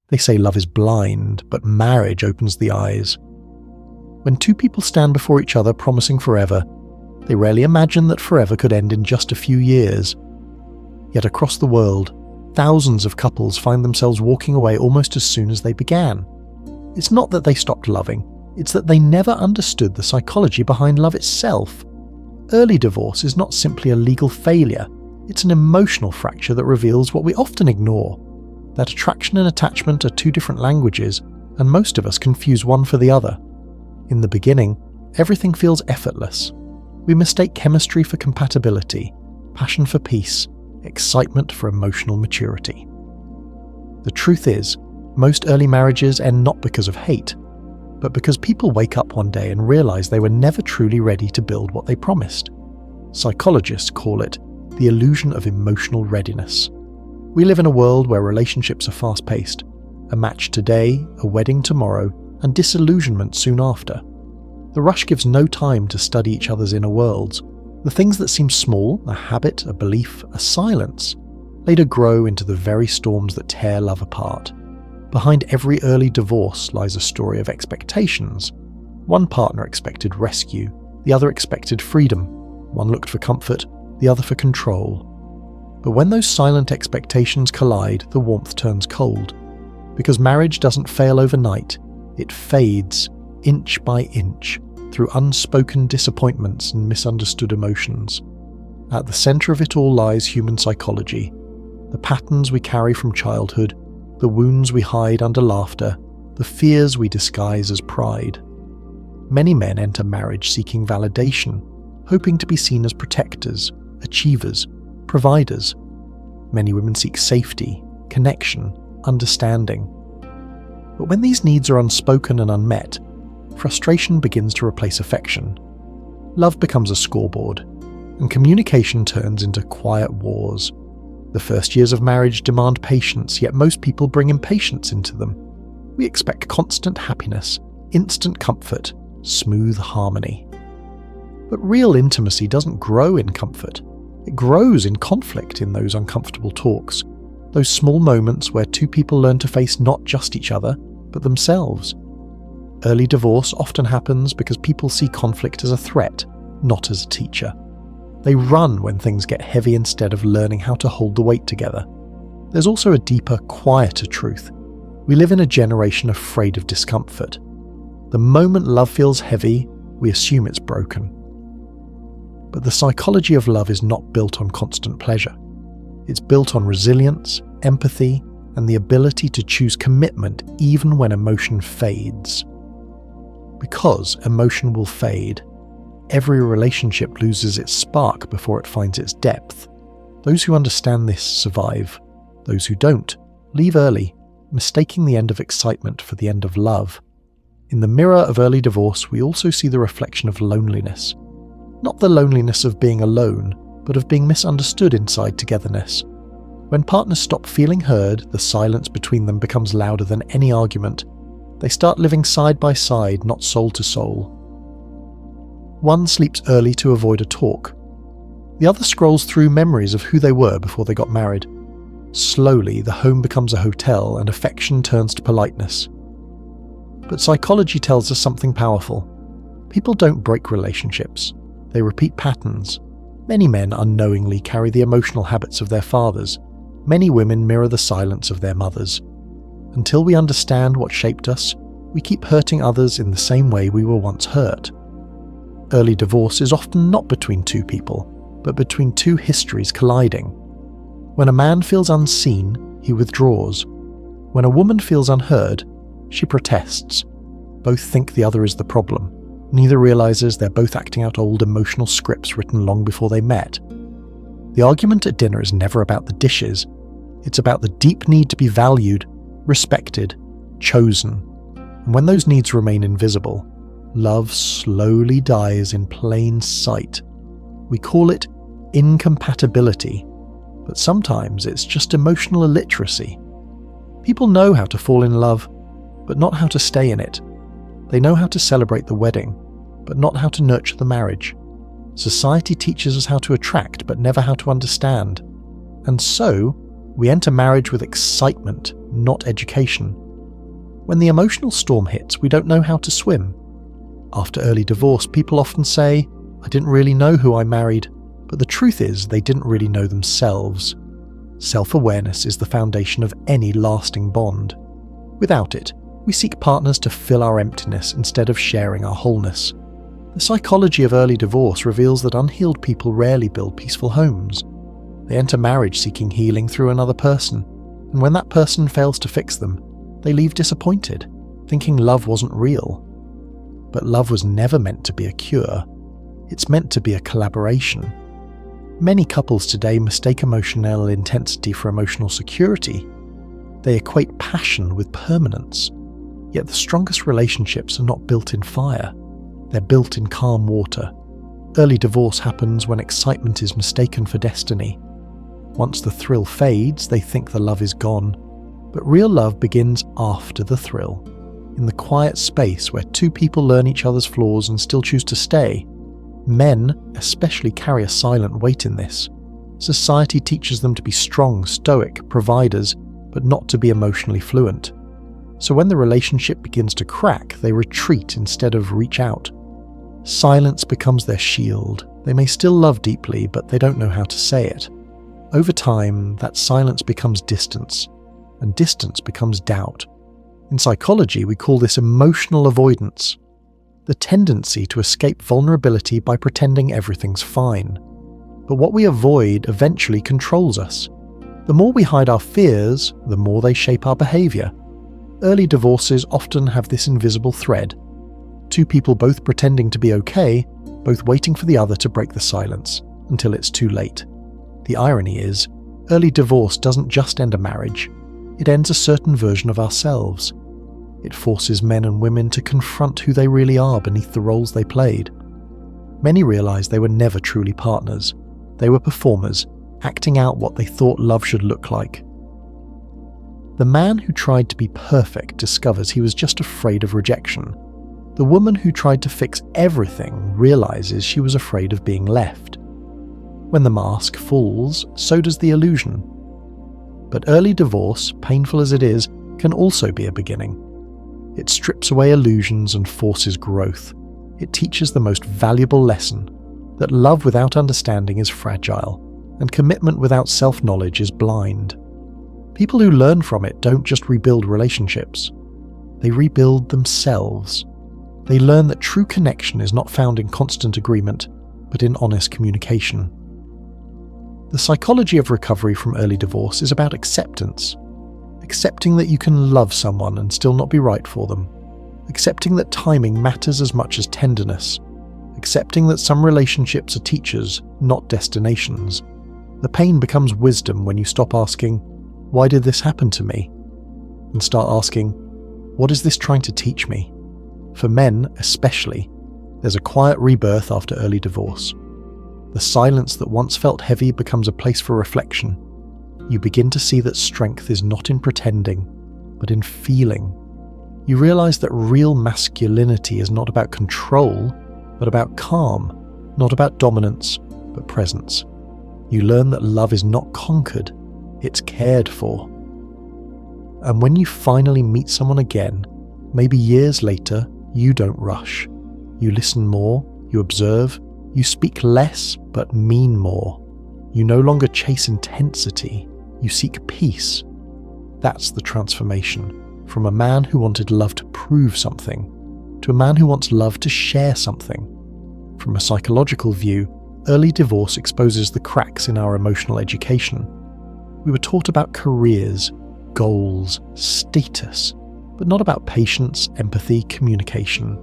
They say love is blind, but marriage opens the eyes. When two people stand before each other promising forever, they rarely imagine that forever could end in just a few years. Yet across the world, thousands of couples find themselves walking away almost as soon as they began. It's not that they stopped loving, it's that they never understood the psychology behind love itself. Early divorce is not simply a legal failure, it's an emotional fracture that reveals what we often ignore: that attraction and attachment are two different languages, and most of us confuse one for the other. In the beginning, everything feels effortless. We mistake chemistry for compatibility, passion for peace, excitement for emotional maturity. The truth is, most early marriages end not because of hate, but because people wake up one day and realize they were never truly ready to build what they promised. Psychologists call it the illusion of emotional readiness. We live in a world where relationships are fast-paced, a match today, a wedding tomorrow, and disillusionment soon after. The rush gives no time to study each other's inner worlds. The things that seem small, a habit, a belief, a silence, later grow into the very storms that tear love apart. Behind every early divorce lies a story of expectations. One partner expected rescue, the other expected freedom. One looked for comfort, the other for control. But when those silent expectations collide, the warmth turns cold. Because marriage doesn't fail overnight, it fades, inch by inch, through unspoken disappointments and misunderstood emotions. At the center of it all lies human psychology, the patterns we carry from childhood, the wounds we hide under laughter, the fears we disguise as pride. Many men enter marriage seeking validation, hoping to be seen as protectors, achievers, providers. Many women seek safety, connection, understanding. But when these needs are unspoken and unmet, frustration begins to replace affection. Love becomes a scoreboard, and communication turns into quiet wars. The first years of marriage demand patience, yet most people bring impatience into them. We expect constant happiness, instant comfort, smooth harmony. But real intimacy doesn't grow in comfort. It grows in conflict, in those uncomfortable talks, those small moments where two people learn to face not just each other, but themselves. Early divorce often happens because people see conflict as a threat, not as a teacher. They run when things get heavy instead of learning how to hold the weight together. There's also a deeper, quieter truth. We live in a generation afraid of discomfort. The moment love feels heavy, we assume it's broken. But the psychology of love is not built on constant pleasure. It's built on resilience, empathy, and the ability to choose commitment even when emotion fades. Because emotion will fade, every relationship loses its spark before it finds its depth. Those who understand this survive. Those who don't leave early, mistaking the end of excitement for the end of love. In the mirror of early divorce, we also see the reflection of loneliness. Not the loneliness of being alone, but of being misunderstood inside togetherness. When partners stop feeling heard, the silence between them becomes louder than any argument. They start living side by side, not soul to soul. One sleeps early to avoid a talk. The other scrolls through memories of who they were before they got married. Slowly, the home becomes a hotel and affection turns to politeness. But psychology tells us something powerful. People don't break relationships. They repeat patterns. Many men unknowingly carry the emotional habits of their fathers. Many women mirror the silence of their mothers. Until we understand what shaped us, we keep hurting others in the same way we were once hurt. Early divorce is often not between two people, but between two histories colliding. When a man feels unseen, he withdraws. When a woman feels unheard, she protests. Both think the other is the problem. Neither realizes they're both acting out old emotional scripts written long before they met. The argument at dinner is never about the dishes. It's about the deep need to be valued, respected, chosen. And when those needs remain invisible, love slowly dies in plain sight. We call it incompatibility, but sometimes it's just emotional illiteracy. People know how to fall in love, but not how to stay in it. They know how to celebrate the wedding, but not how to nurture the marriage. Society teaches us how to attract, but never how to understand. And so, we enter marriage with excitement, not education. When the emotional storm hits, we don't know how to swim. After early divorce, people often say, "I didn't really know who I married," but the truth is they didn't really know themselves. Self-awareness is the foundation of any lasting bond. Without it, we seek partners to fill our emptiness instead of sharing our wholeness. The psychology of early divorce reveals that unhealed people rarely build peaceful homes. They enter marriage seeking healing through another person, and when that person fails to fix them, they leave disappointed, thinking love wasn't real. But love was never meant to be a cure. It's meant to be a collaboration. Many couples today mistake emotional intensity for emotional security. They equate passion with permanence. Yet the strongest relationships are not built in fire. They're built in calm water. Early divorce happens when excitement is mistaken for destiny. Once the thrill fades, they think the love is gone. But real love begins after the thrill, in the quiet space where two people learn each other's flaws and still choose to stay. Men especially carry a silent weight in this. Society teaches them to be strong, stoic, providers, but not to be emotionally fluent. So when the relationship begins to crack, they retreat instead of reach out. Silence becomes their shield. They may still love deeply, but they don't know how to say it. Over time, that silence becomes distance, and distance becomes doubt. In psychology, we call this emotional avoidance, the tendency to escape vulnerability by pretending everything's fine. But what we avoid eventually controls us. The more we hide our fears, the more they shape our behavior. Early divorces often have this invisible thread. Two people both pretending to be okay, both waiting for the other to break the silence, until it's too late. The irony is, early divorce doesn't just end a marriage. It ends a certain version of ourselves. It forces men and women to confront who they really are beneath the roles they played. Many realize they were never truly partners. They were performers, acting out what they thought love should look like. The man who tried to be perfect discovers he was just afraid of rejection. The woman who tried to fix everything realizes she was afraid of being left. When the mask falls, so does the illusion. But early divorce, painful as it is, can also be a beginning. It strips away illusions and forces growth. It teaches the most valuable lesson, that love without understanding is fragile, and commitment without self-knowledge is blind. People who learn from it don't just rebuild relationships. They rebuild themselves. They learn that true connection is not found in constant agreement, but in honest communication. The psychology of recovery from early divorce is about acceptance. Accepting that you can love someone and still not be right for them. Accepting that timing matters as much as tenderness. Accepting that some relationships are teachers, not destinations. The pain becomes wisdom when you stop asking, "Why did this happen to me?" and start asking, "What is this trying to teach me?" For men, especially, there's a quiet rebirth after early divorce. The silence that once felt heavy becomes a place for reflection. You begin to see that strength is not in pretending, but in feeling. You realize that real masculinity is not about control, but about calm, not about dominance, but presence. You learn that love is not conquered, it's cared for. And when you finally meet someone again, maybe years later, you don't rush. You listen more, you observe, you speak less but mean more. You no longer chase intensity, you seek peace. That's the transformation, from a man who wanted love to prove something, to a man who wants love to share something. From a psychological view, early divorce exposes the cracks in our emotional education. We were taught about careers, goals, status, but not about patience, empathy, communication.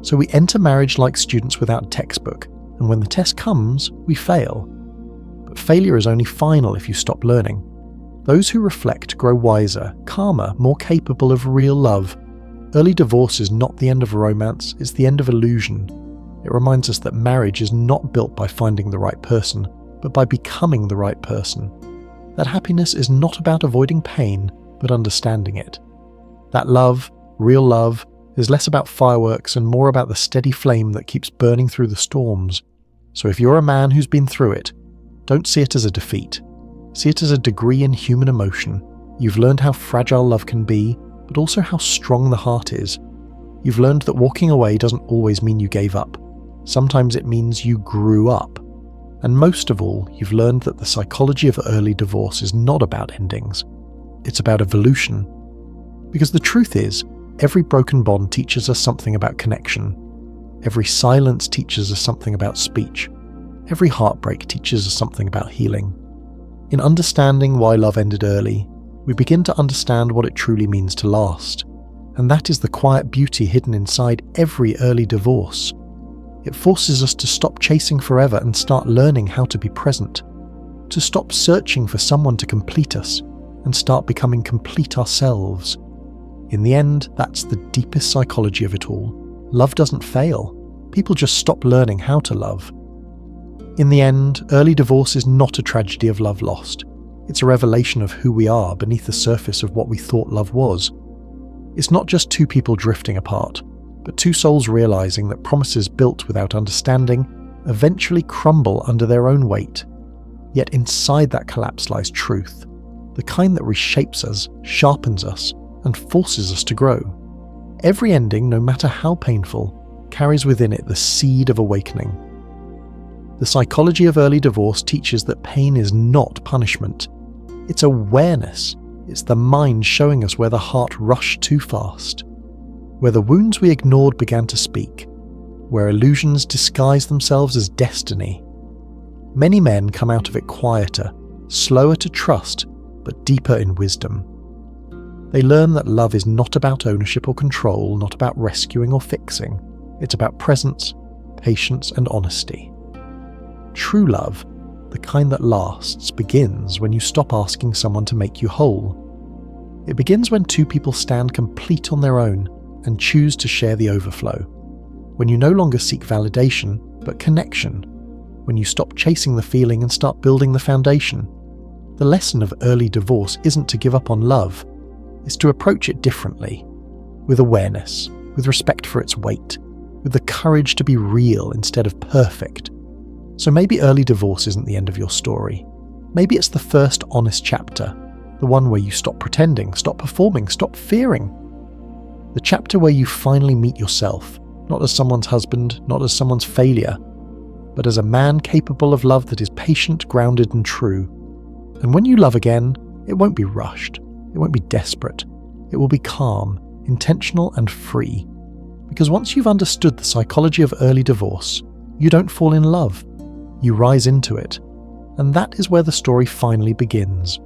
So we enter marriage like students without a textbook, and when the test comes, we fail. But failure is only final if you stop learning. Those who reflect grow wiser, calmer, more capable of real love. Early divorce is not the end of romance, it's the end of illusion. It reminds us that marriage is not built by finding the right person, but by becoming the right person. That happiness is not about avoiding pain, but understanding it. That love, real love, is less about fireworks and more about the steady flame that keeps burning through the storms. So if you're a man who's been through it, don't see it as a defeat. See it as a degree in human emotion, You've learned how fragile love can be, but also how strong the heart is. You've learned that walking away doesn't always mean you gave up. Sometimes it means you grew up. And most of all, you've learned that the psychology of early divorce is not about endings. It's about evolution. Because the truth is, every broken bond teaches us something about connection. Every silence teaches us something about speech. Every heartbreak teaches us something about healing. In understanding why love ended early, we begin to understand what it truly means to last. And that is the quiet beauty hidden inside every early divorce. It forces us to stop chasing forever and start learning how to be present. To stop searching for someone to complete us and start becoming complete ourselves. In the end, that's the deepest psychology of it all. Love doesn't fail. People just stop learning how to love. In the end, early divorce is not a tragedy of love lost. It's a revelation of who we are beneath the surface of what we thought love was. It's not just two people drifting apart, but two souls realizing that promises built without understanding eventually crumble under their own weight. Yet inside that collapse lies truth, the kind that reshapes us, sharpens us, and forces us to grow. Every ending, no matter how painful, carries within it the seed of awakening. The psychology of early divorce teaches that pain is not punishment. It's awareness. It's the mind showing us where the heart rushed too fast, where the wounds we ignored began to speak, where illusions disguise themselves as destiny. Many men come out of it quieter, slower to trust, but deeper in wisdom. They learn that love is not about ownership or control, not about rescuing or fixing. It's about presence, patience, and honesty. True love, the kind that lasts, begins when you stop asking someone to make you whole. It begins when two people stand complete on their own and choose to share the overflow. When you no longer seek validation, but connection. When you stop chasing the feeling and start building the foundation. The lesson of early divorce isn't to give up on love. It's to approach it differently. With awareness, with respect for its weight, with the courage to be real instead of perfect. So maybe early divorce isn't the end of your story. Maybe it's the first honest chapter, the one where you stop pretending, stop performing, stop fearing. The chapter where you finally meet yourself, not as someone's husband, not as someone's failure, but as a man capable of love that is patient, grounded, and true. And when you love again, it won't be rushed, it won't be desperate, it will be calm, intentional, and free. Because once you've understood the psychology of early divorce, you don't fall in love. You rise into it, and that is where the story finally begins.